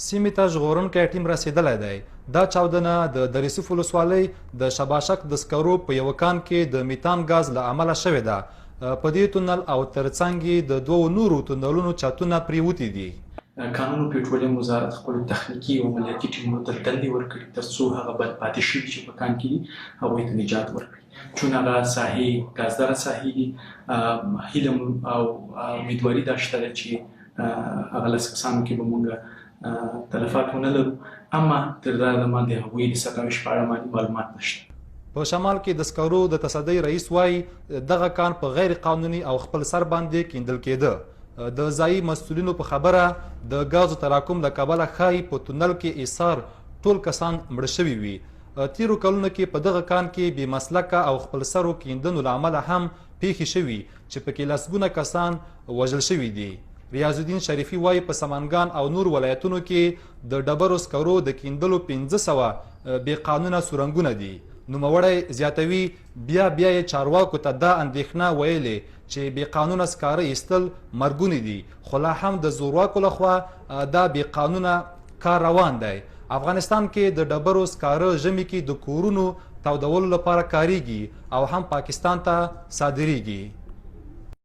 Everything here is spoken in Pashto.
سیمې ته ژغورونکی ټیم رسېدلی دی. دا چاودنه د دریسوف ولسوالۍ د شباشک د سکرو په یوه کان کې د میتان ګاز له امله شوې ده. په دې تونل او ترڅنګ یې د دوو نورو تونلونو چتونه پریوتي دي. قانون پټرولیم وزارت خپل تخنیکي او عملیاتي ټیمونو ته دندې ورکړي تر څو هغه بد پاتې شوي چې په کان کې دي هغوی ته نجات ورکړي. چون هغه ساحې ګازداره ساحې دي، هیله او امیدواري دا شته ده چې هغه لس کسانو کې به مونږ تلفات ونه لرو، اما تر دا دمه د هغوی د سرنوشت په اړه معلومات نشته. په شمال کې د سکرو د تصدۍ رئیس وایي دغه کان په غیر قانوني او خپل سر باندې کیندل کېده. د ځایي مسؤلینو په خبره د ګازو تراکم له کبله ښایي په تونل کې ایثار ټول کسان مړه شوي وي. تیرو کلونو کې په دغه کان کې بې مسلکه او خپل سرو کیندنو له امله هم پیښې شوي چې پکې لسګونه کسان وژل شوي دي. ریاض الدین شریفي وایي په سمنګان او نور ولایتونو کې د ډبرو سکرو د کیندلو 500 بې قانونه سورنګونه دي. نوموړی زیاتوي بیا یې چارواکو ته دا اندېښنه ویلې چې بې قانونه سکاره ایستل مرګونې دي، خو لا هم د زورواکو لخوا دا بې قانونه کار روان دی. افغانستان کې د ډبرو سکاره ژمي کې د کورونو تودولو لپاره کاریږي او هم پاکستان ته صادریږي.